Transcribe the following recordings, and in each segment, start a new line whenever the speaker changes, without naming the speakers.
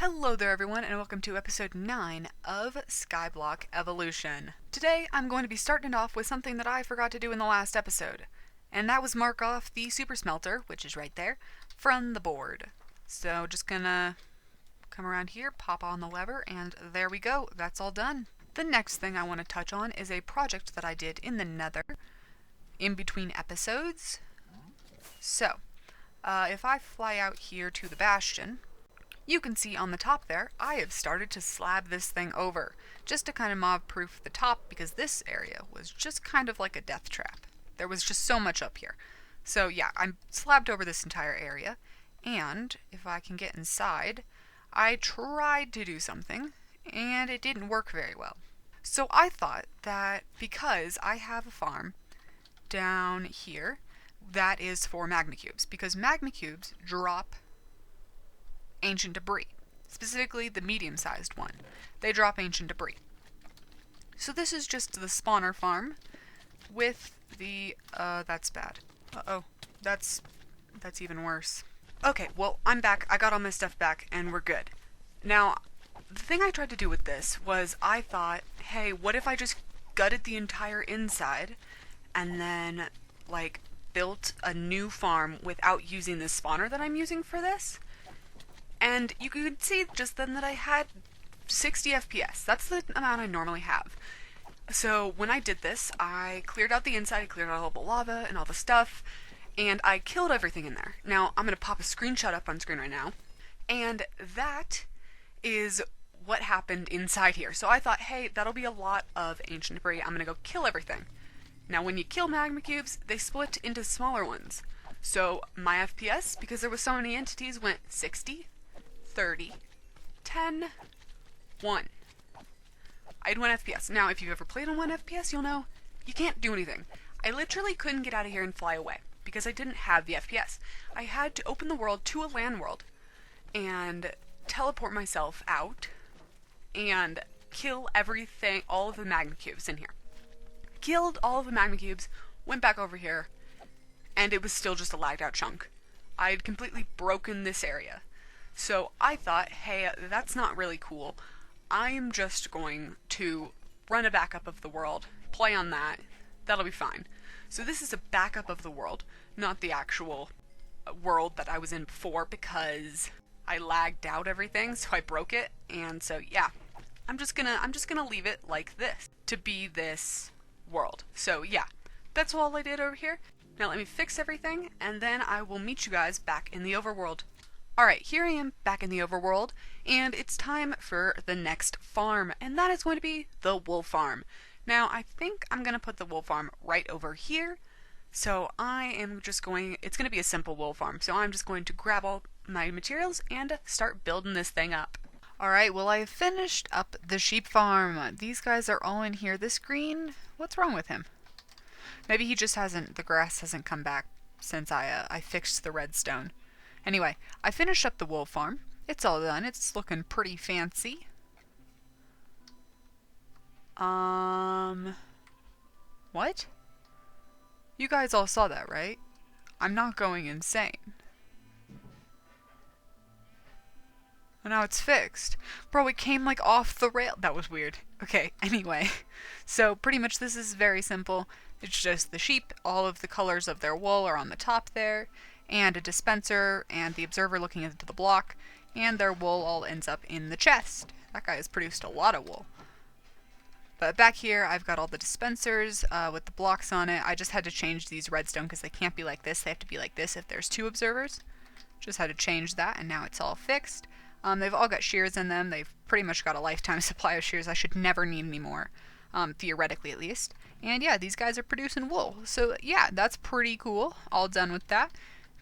Hello there everyone, and welcome to episode 9 of Skyblock Evolution. Today I'm going to be starting off with something that I forgot to do in the last episode, and that was mark off the super smelter, which is right there, from the board. So just gonna come around here, pop on the lever, and there we go, that's all done. The next thing I want to touch on is a project that I did in the Nether, in between episodes. So, if I fly out here to the Bastion, you can see on the top there, I have started to slab this thing over, just to kind of mob-proof the top, because this area was just kind of like a death trap. There was just so much up here. So yeah, I'm slabbed over this entire area, and if I can get inside, I tried to do something, and it didn't work very well. So I thought that because I have a farm down here, that is for magma cubes, because magma cubes drop ancient debris, specifically the medium-sized one. They drop ancient debris. So this is just the spawner farm with the, that's bad. Uh-oh, that's even worse. Okay, well, I'm back. I got all my stuff back, and we're good. Now, the thing I tried to do with this was I thought, hey, what if I just gutted the entire inside and then, like, built a new farm without using this spawner that I'm using for this? And you could see just then that I had 60 FPS. That's the amount I normally have. So when I did this, I cleared out the inside, I cleared out all the lava and all the stuff, and I killed everything in there. Now, I'm going to pop a screenshot up on screen right now, and that is what happened inside here. So I thought, hey, that'll be a lot of ancient debris. I'm going to go kill everything. Now, when you kill magma cubes, they split into smaller ones. So my FPS, because there was so many entities, went 60, 30, 10, 1. I had 1 FPS. Now, if you've ever played on 1 FPS, you'll know you can't do anything. I literally couldn't get out of here and fly away because I didn't have the FPS. I had to open the world to a land world and teleport myself out and kill everything, all of the magma cubes in here. Killed all of the magma cubes, went back over here, and it was still just a lagged out chunk. I had completely broken this area. So I thought, hey, that's not really cool. I'm just going to run a backup of the world, play on that, that'll be fine. So this is a backup of the world, not the actual world that I was in before, because I lagged out everything, so I broke it, and so yeah, I'm just gonna leave it like this, to be this world. So yeah, that's all I did over here. Now let me fix everything, and then I will meet you guys back in the overworld. Alright, here I am back in the overworld, and it's time for the next farm, and that is going to be the wool farm. Now, I think I'm going to put the wool farm right over here, so I am just going, it's going to be a simple wool farm, so I'm just going to grab all my materials and start building this thing up. Alright, well I finished up the sheep farm. These guys are all in here. This green, what's wrong with him? Maybe he just hasn't, the grass hasn't come back since I fixed the redstone. Anyway, I finished up the wool farm. It's all done. It's looking pretty fancy. What? You guys all saw that, right? I'm not going insane. And now it's fixed. Bro, it came like off the rail. That was weird. Okay, anyway. So pretty much this is very simple. It's just the sheep. All of the colors of their wool are on the top there. And a dispenser, and the observer looking into the block, and their wool all ends up in the chest. That guy has produced a lot of wool. But back here, I've got all the dispensers with the blocks on it. I just had to change these redstone because they can't be like this. They have to be like this if there's 2 observers. Just had to change that, and now it's all fixed. They've all got shears in them. They've pretty much got a lifetime supply of shears. I should never need any more, theoretically at least. And yeah, these guys are producing wool. So yeah, that's pretty cool. All done with that.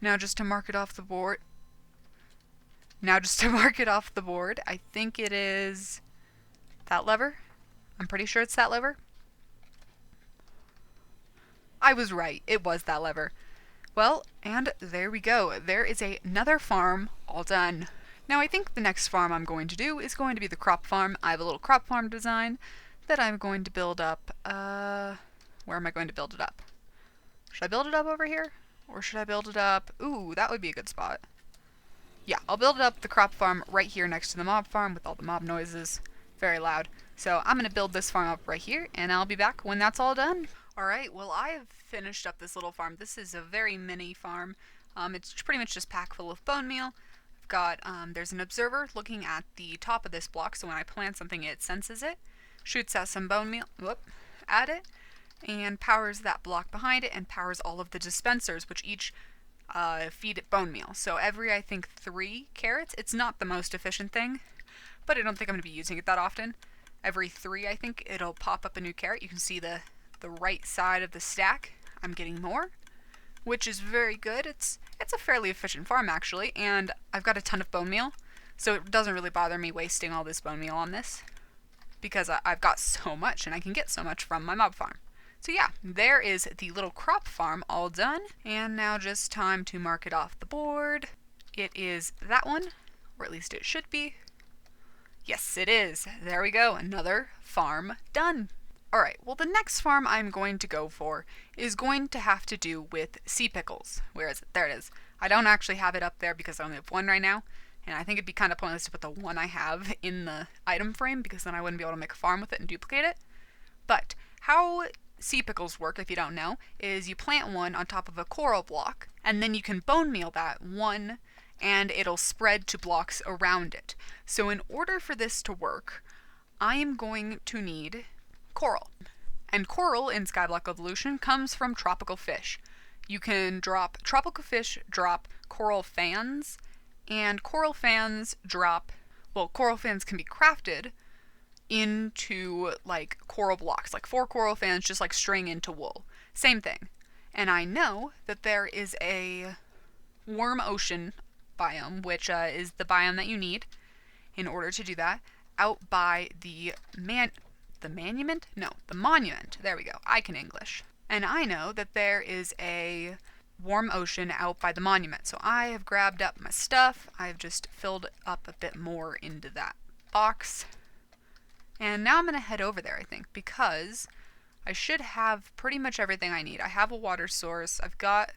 Now just to mark it off the board, I think it is that lever. I'm pretty sure it's that lever. I was right. It was that lever. Well, and there we go. There is another farm all done. Now I think the next farm I'm going to do is going to be the crop farm. I have a little crop farm design that I'm going to build up. Where am I going to build it up? Should I build it up over here? Or should I build it up? Ooh, that would be a good spot. Yeah, I'll build up the crop farm right here next to the mob farm with all the mob noises. Very loud. So I'm going to build this farm up right here, and I'll be back when that's all done. Alright, well I have finished up this little farm. This is a very mini farm. It's pretty much just packed full of bone meal. I've got, there's an observer looking at the top of this block, so when I plant something it senses it, shoots out some bone meal, at it, and powers that block behind it, and powers all of the dispensers, which each feed it bone meal. So every, I think, 3 carrots, it's not the most efficient thing, but I don't think I'm going to be using it that often. Every 3, I think, it'll pop up a new carrot. You can see the right side of the stack. I'm getting more, which is very good. It's a fairly efficient farm, actually, and I've got a ton of bone meal, so it doesn't really bother me wasting all this bone meal on this, because I've got so much, and I can get so much from my mob farm. So yeah, there is the little crop farm all done, and now just time to mark it off the board. It is that one, or at least it should be. Yes, it is. There we go, another farm done. Alright, well the next farm I'm going to go for is going to have to do with sea pickles. Where is it? There it is. I don't actually have it up there because I only have one right now, and I think it'd be kind of pointless to put the one I have in the item frame because then I wouldn't be able to make a farm with it and duplicate it. But how sea pickles work, if you don't know, is you plant one on top of a coral block, and then you can bone meal that one, and it'll spread to blocks around it. So in order for this to work, I am going to need coral. And coral in Skyblock Evolution comes from tropical fish. You can drop tropical fish, drop coral fans, and coral fans drop, well, coral fans can be crafted into like coral blocks, like 4 coral fans just like string into wool. Same thing. And I know that there is a warm ocean biome, which is the biome that you need in order to do that, out by the monument. There we go. I can English. And I know that there is a warm ocean out by the monument. So I have grabbed up my stuff. I've just filled up a bit more into that box. And now I'm going to head over there, I think, because I should have pretty much everything I need. I have a water source, I've got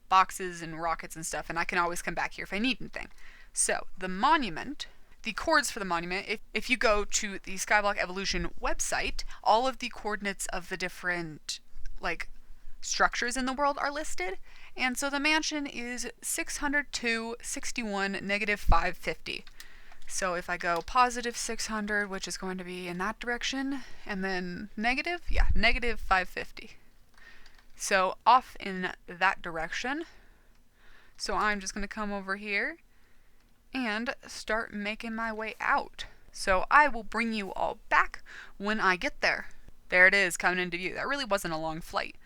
boxes and rockets and stuff, and I can always come back here if I need anything. So, the monument, the coords for the monument, if you go to the Skyblock Evolution website, all of the coordinates of the different, like, structures in the world are listed. And so the mansion is 602, 61, negative 550. So if I go positive 600, which is going to be in that direction, and then negative, negative 550. So off in that direction. So I'm just going to come over here and start making my way out. So I will bring you all back when I get there. There it is, coming into view. That really wasn't a long flight.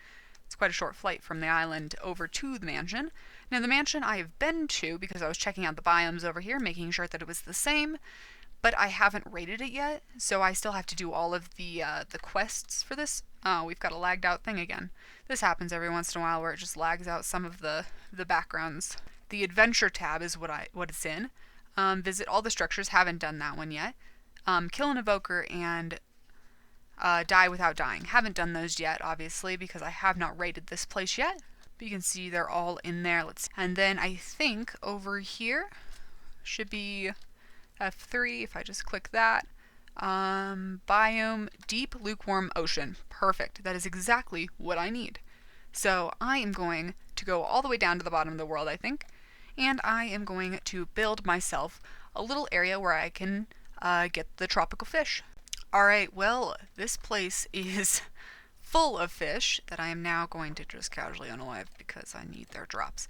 It's quite a short flight from the island over to the mansion. Now, the mansion I have been to because I was checking out the biomes over here, making sure that it was the same, but I haven't rated it yet, so I still have to do all of the quests for this. We've got a lagged out thing again. This happens every once in a while where it just lags out some of the backgrounds. The adventure tab is what it's in. Visit all the structures, haven't done that one yet. Kill an evoker and die without dying. Haven't done those yet, obviously, because I have not rated this place yet. But you can see they're all in there. And then I think over here should be F3, if I just click that. Biome, deep lukewarm ocean. Perfect. That is exactly what I need. So I am going to go all the way down to the bottom of the world, I think. And I am going to build myself a little area where I can get the tropical fish. Alright, well, this place is full of fish that I am now going to just casually unalive because I need their drops.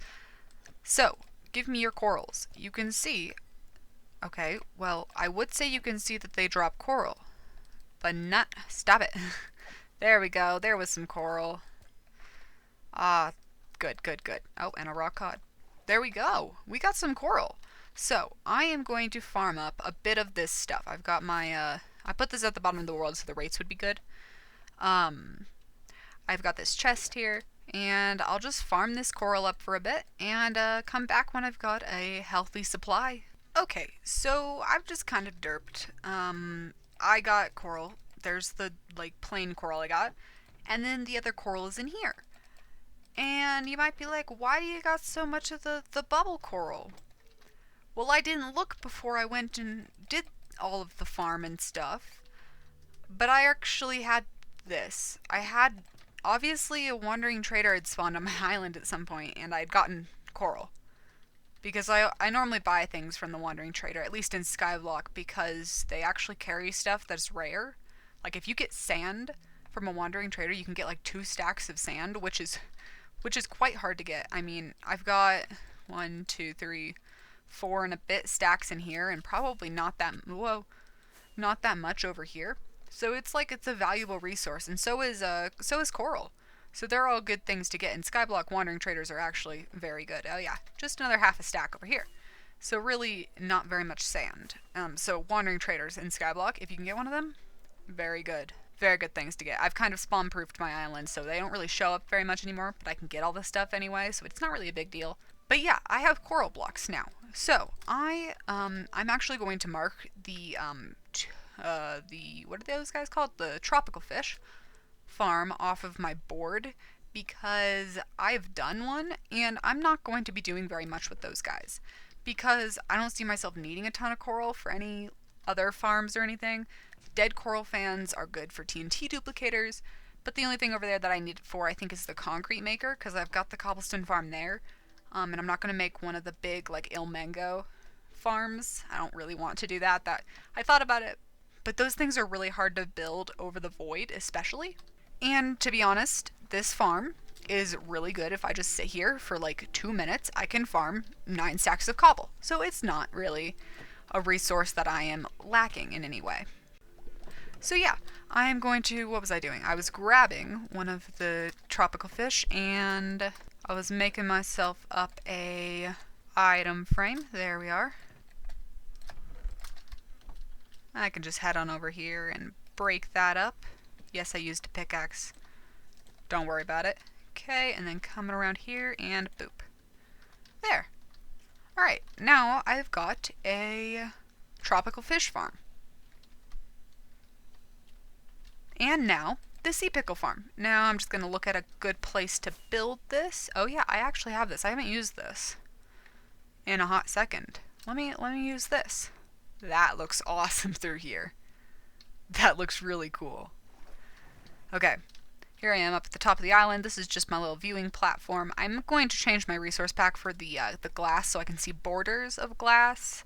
So, give me your corals. You can see, okay, well, I would say you can see that they drop coral, but not, stop it. There we go, there was some coral. Good. Oh, and a raw cod. There we go, we got some coral. So, I am going to farm up a bit of this stuff. I've got my, I put this at the bottom of the world so the rates would be good. I've got this chest here, and I'll just farm this coral up for a bit, and come back when I've got a healthy supply. Okay, so I've just kind of derped. I got coral. There's the, like, plain coral I got, and then the other coral is in here. And you might be like, why do you got so much of the bubble coral? Well, I didn't look before I went and did all of the farm and stuff, but I actually had this. I had, obviously, a wandering trader had spawned on my island at some point, and I'd gotten coral. Because I normally buy things from the wandering trader, at least in Skyblock, because they actually carry stuff that's rare. Like, if you get sand from a wandering trader, you can get like 2 stacks of sand, which is quite hard to get. I mean, I've got 1, 2, 3, 4 and a bit stacks in here, and probably not that much over here. So it's a valuable resource, and so is coral. So they're all good things to get, and Skyblock wandering traders are actually very good. Oh yeah, just another half a stack over here. So really not very much sand. So wandering traders in Skyblock, if you can get one of them, very good. Very good things to get. I've kind of spawn-proofed my island, so they don't really show up very much anymore, but I can get all this stuff anyway, so it's not really a big deal. But yeah, I have coral blocks now. So I'm actually going to mark the what are those guys called? The tropical fish farm off of my board, because I've done one, and I'm not going to be doing very much with those guys, because I don't see myself needing a ton of coral for any other farms or anything. Dead coral fans are good for TNT duplicators, but the only thing over there that I need it for, I think, is the concrete maker, because I've got the cobblestone farm there, and I'm not going to make one of the big, like, Il Mango farms. I don't really want to do that. I thought about it, but those things are really hard to build over the void, especially. And to be honest, this farm is really good. If I just sit here for like 2 minutes, I can farm 9 stacks of cobble. So it's not really a resource that I am lacking in any way. So yeah, I am going to, what was I doing? I was grabbing one of the tropical fish, and I was making myself up a item frame. There we are. I can just head on over here and break that up. Yes, I used a pickaxe. Don't worry about it. Okay, and then coming around here and boop. There. Alright, now I've got a tropical fish farm. And now, the sea pickle farm. Now I'm just going to look at a good place to build this. Oh yeah, I actually have this. I haven't used this in a hot second. Let me use this. That looks awesome through here. That looks really cool. Okay, here I am up at the top of the island. This is just my little viewing platform. I'm going to change my resource pack for the glass so I can see borders of glass,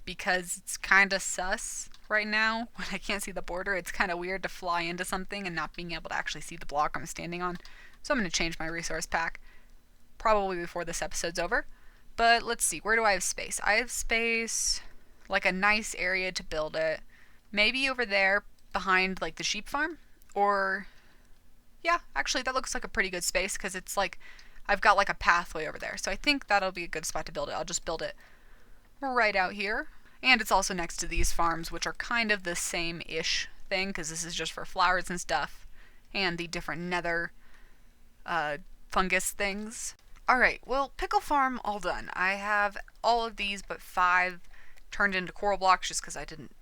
because it's kind of sus right now when I can't see the border. It's kind of weird to fly into something and not being able to actually see the block I'm standing on. So I'm going to change my resource pack probably before this episode's over. But let's see, where do I have space? I have space, like a nice area to build it. Maybe over there behind like the sheep farm. Or, yeah, actually that looks like a pretty good space, because it's like, I've got like a pathway over there. So I think that'll be a good spot to build it. I'll just build it right out here. And it's also next to these farms, which are kind of the same-ish thing, because this is just for flowers and stuff, and the different nether fungus things. Alright, well, Pickle Farm all done. I have all of these but 5 turned into coral blocks just because I didn't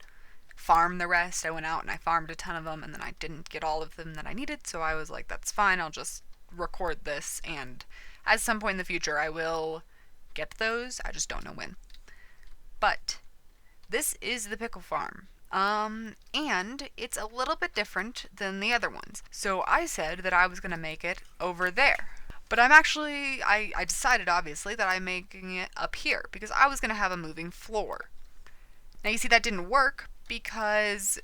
farm the rest. I went out and I farmed a ton of them, and then I didn't get all of them that I needed, so I was like, that's fine, I'll just record this, and at some point in the future I will get those. I just don't know when. But this is the Pickle Farm. And it's a little bit different than the other ones. So I said that I was going to make it over there. But I'm actually, I decided obviously that I'm making it up here, because I was going to have a moving floor. Now you see that didn't work, because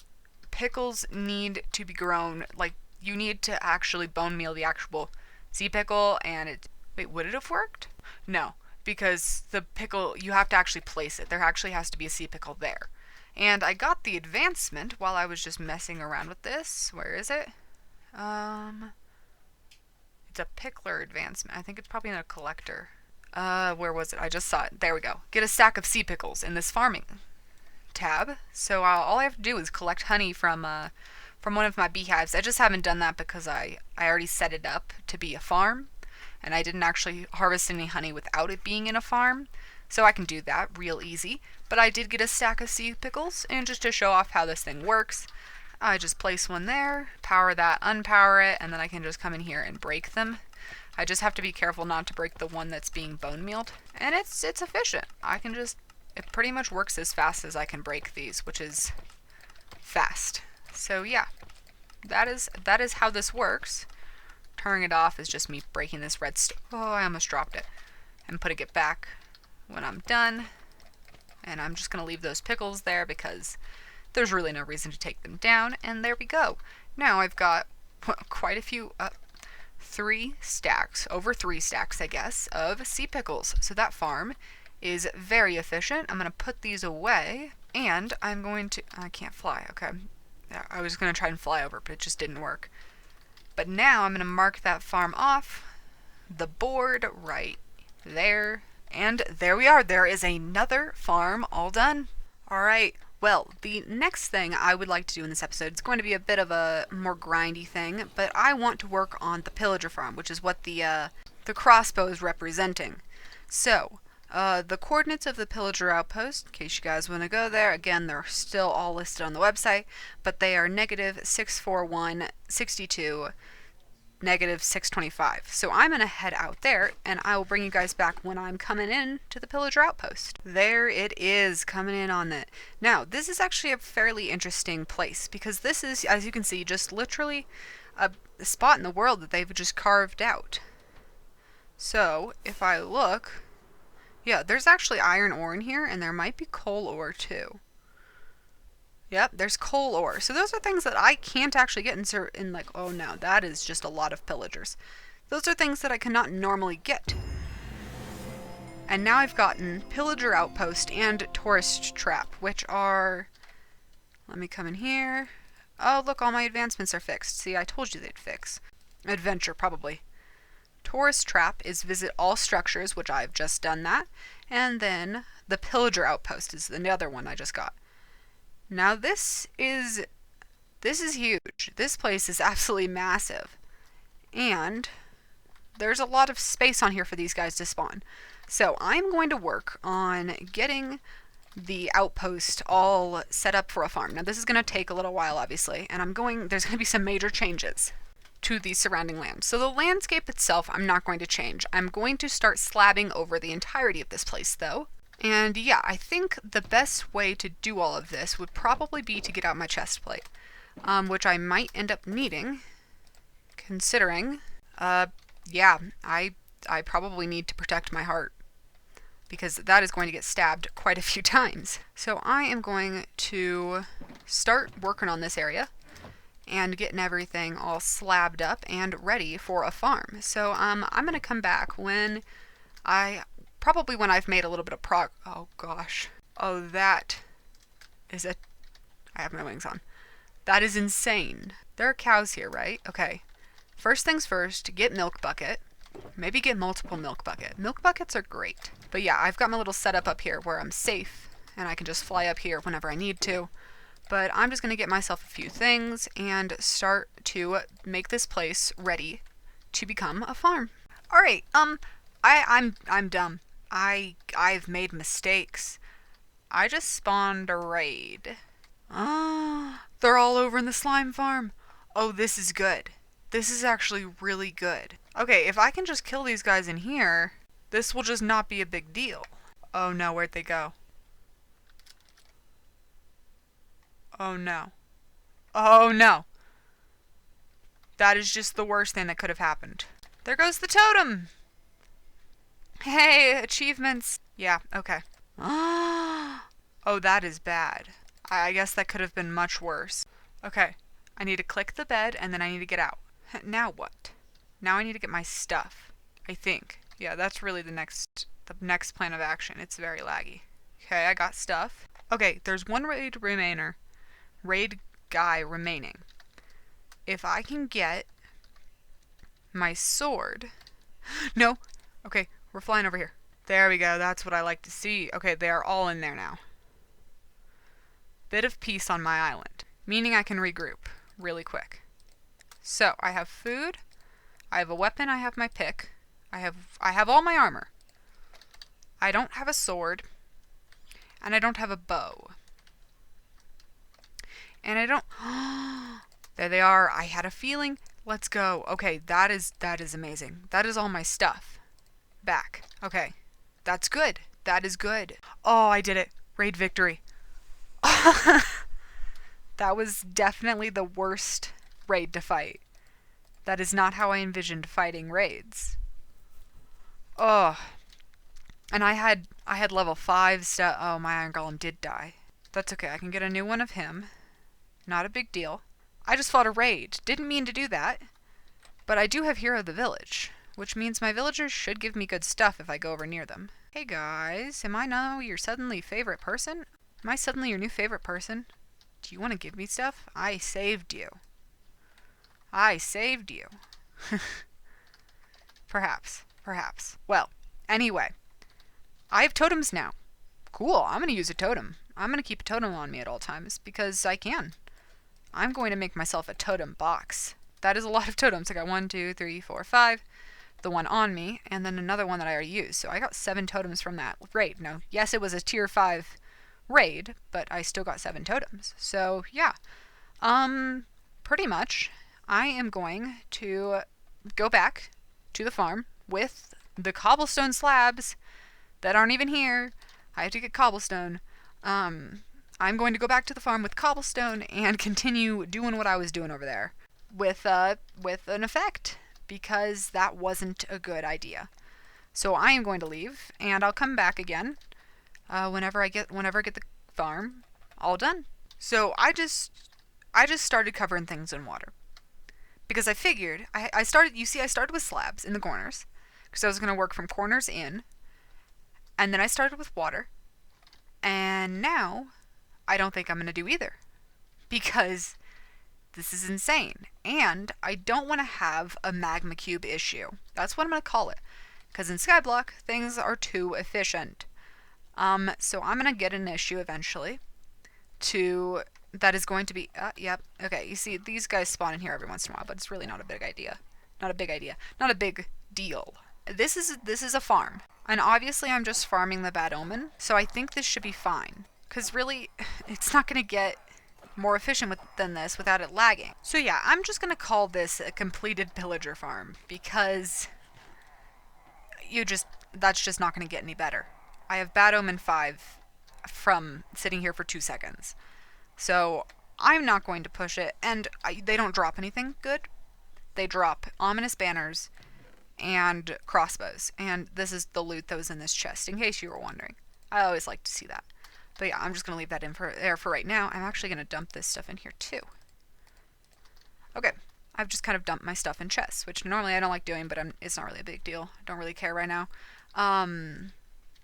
pickles need to be grown, like, you need to actually bone meal the actual sea pickle, and wait, would it have worked? No, because the pickle, you have to actually place it. There actually has to be a sea pickle there. And I got the advancement while I was just messing around with this. Where is it? It's a pickler advancement. I think it's probably in a collector. Where was it? I just saw it. There we go. Get a stack of sea pickles in this farming tab. So all I have to do is collect honey from one of my beehives. I just haven't done that because I already set it up to be a farm, and I didn't actually harvest any honey without it being in a farm. So I can do that real easy. But I did get a stack of sea pickles, and just to show off how this thing works, I just place one there, power that, unpower it, and then I can just come in here and break them. I just have to be careful not to break the one that's being bone mealed. And it's efficient. I can just it pretty much works as fast as I can break these, which is fast. So yeah, that is how this works. Turning it off is just me breaking this redstone. Oh, I almost dropped it. And putting it back when I'm done. And I'm just going to leave those pickles there because there's really no reason to take them down. And there we go. Now I've got quite a few, 3 stacks, over 3 stacks, I guess, of sea pickles. So that farm is very efficient. I'm going to put these away, and I'm going to, I can't fly, okay. Yeah, I was going to try and fly over, but it just didn't work. But now I'm going to mark that farm off, the board right there, and there we are. There is another farm all done. All right. Well, the next thing I would like to do in this episode is going to be a bit of a more grindy thing, but I want to work on the Pillager Farm, which is what the crossbow is representing. So, the coordinates of the Pillager Outpost, in case you guys want to go there, again, they're still all listed on the website, but they are -641, 62, -625. So I'm going to head out there, and I will bring you guys back when I'm coming in to the Pillager Outpost. There it is, coming in on it. Now, this is actually a fairly interesting place, because this is, as you can see, just literally a spot in the world that they've just carved out. So, if I look, yeah, there's actually iron ore in here, and there might be coal ore too. Yep, there's coal ore. So those are things that I can't actually get in like, oh no, that is just a lot of pillagers. Those are things that I cannot normally get. And now I've gotten Pillager Outpost and Tourist Trap, which are, let me come in here. Oh, look, all my advancements are fixed. See, I told you they'd fix. Adventure, probably. Tourist Trap is visit all structures, which I've just done that. And then the Pillager Outpost is the other one I just got. Now this is huge. This place is absolutely massive. And there's a lot of space on here for these guys to spawn. So I'm going to work on getting the outpost all set up for a farm. Now this is going to take a little while, obviously, and there's going to be some major changes to the surrounding land. So the landscape itself I'm not going to change. I'm going to start slabbing over the entirety of this place though. And yeah, I think the best way to do all of this would probably be to get out my chest plate, which I might end up needing, considering, yeah, I probably need to protect my heart, because that is going to get stabbed quite a few times. So I am going to start working on this area and getting everything all slabbed up and ready for a farm. So I'm going to come back when probably when I've made a little bit of oh gosh. Oh, that is I have my wings on. That is insane. There are cows here, right? Okay. First things first, get milk bucket. Maybe get multiple milk bucket. Milk buckets are great. But yeah, I've got my little setup up here where I'm safe and I can just fly up here whenever I need to. But I'm just going to get myself a few things and start to make this place ready to become a farm. All right. I'm dumb. I've made mistakes. I just spawned a raid. Ah, they're all over in the slime farm. Oh, this is good. This is actually really good. Okay, if I can just kill these guys in here, this will just not be a big deal. Oh no, where'd they go? Oh no. Oh no. That is just the worst thing that could have happened. There goes the totem! Hey, achievements. Yeah, okay. Oh, that is bad. I guess that could have been much worse. Okay, I need to click the bed and then I need to get out. Now what? Now I need to get my stuff, I think. Yeah, that's really the next plan of action. It's very laggy. Okay, I got stuff. Okay, there's one raid guy remaining. If I can get my sword. No. Okay, we're flying over here. There we go. That's what I like to see. Okay, they are all in there now. Bit of peace on my island, meaning I can regroup really quick. So, I have food. I have a weapon. I have my pick. I have all my armor. I don't have a sword. And I don't have a bow. And I don't... There they are. I had a feeling. Let's go. Okay, that is amazing. That is all my stuff. Back. Okay. That's good. That is good. Oh, I did it. Raid victory. That was definitely the worst raid to fight. That is not how I envisioned fighting raids. Oh. And I had level 5 stuff. Oh, my Iron Golem did die. That's okay. I can get a new one of him. Not a big deal. I just fought a raid. Didn't mean to do that. But I do have Hero of the Village, which means my villagers should give me good stuff if I go over near them. Hey guys, am I now your suddenly favorite person? Am I suddenly your new favorite person? Do you want to give me stuff? I saved you. I saved you. Perhaps. Well, anyway. I have totems now. Cool, I'm going to use a totem. I'm going to keep a totem on me at all times, because I can. I'm going to make myself a totem box. That is a lot of totems. I got 1, 2, 3, 4, 5. The one on me, and then another one that I already used. So I got 7 totems from that raid. Now, yes, it was a tier 5 raid, but I still got 7 totems. So, yeah. Pretty much, I am going to go back to the farm with the cobblestone slabs that aren't even here. I have to get cobblestone. I'm going to go back to the farm with cobblestone and continue doing what I was doing over there with an effect, because that wasn't a good idea. So I am going to leave, and I'll come back again whenever I get the farm all done. So I just started covering things in water, because I figured I started with slabs in the corners, because I was going to work from corners in, and then I started with water, and now I don't think I'm going to do either, because this is insane, and I don't want to have a magma cube issue. That's what I'm going to call it, because in Skyblock, things are too efficient. So I'm going to get an issue eventually that is going to be, yep, okay, you see, these guys spawn in here every once in a while, but it's really not a big idea. Not a big deal. This is a farm, and obviously I'm just farming the Bad Omen, so I think this should be fine, because really, it's not going to get more efficient than this without it lagging. So yeah, I'm just gonna call this a completed pillager farm, because that's just not gonna get any better. I have Bad Omen 5 from sitting here for 2 seconds. So I'm not going to push it, and they don't drop anything good. They drop ominous banners and crossbows, and this is the loot that was in this chest, in case you were wondering. I always like to see that. But yeah, I'm just going to leave that in there for right now. I'm actually going to dump this stuff in here too. Okay, I've just kind of dumped my stuff in chests, which normally I don't like doing, but it's not really a big deal. I don't really care right now.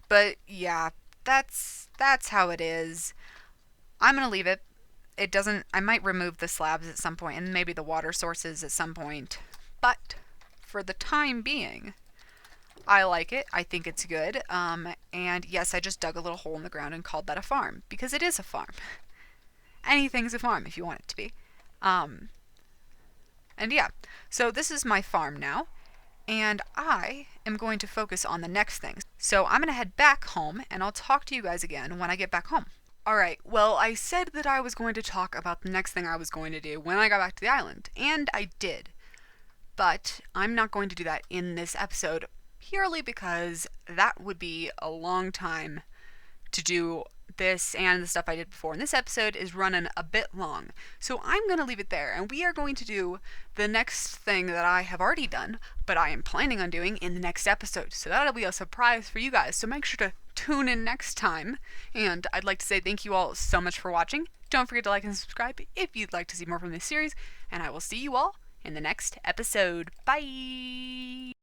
But yeah, that's how it is. I'm going to leave it. I might remove the slabs at some point, and maybe the water sources at some point. But for the time being, I like it. I think it's good. And yes, I just dug a little hole in the ground and called that a farm, because it is a farm. Anything's a farm if you want it to be. And yeah, so this is my farm now, and I am going to focus on the next thing. So I'm going to head back home, and I'll talk to you guys again when I get back home. Alright, well, I said that I was going to talk about the next thing I was going to do when I got back to the island, and I did. But I'm not going to do that in this episode, purely because that would be a long time to do this and the stuff I did before. And this episode is running a bit long. So I'm going to leave it there, and we are going to do the next thing that I have already done, but I am planning on doing in the next episode. So that'll be a surprise for you guys. So make sure to tune in next time. And I'd like to say thank you all so much for watching. Don't forget to like and subscribe if you'd like to see more from this series. And I will see you all in the next episode. Bye!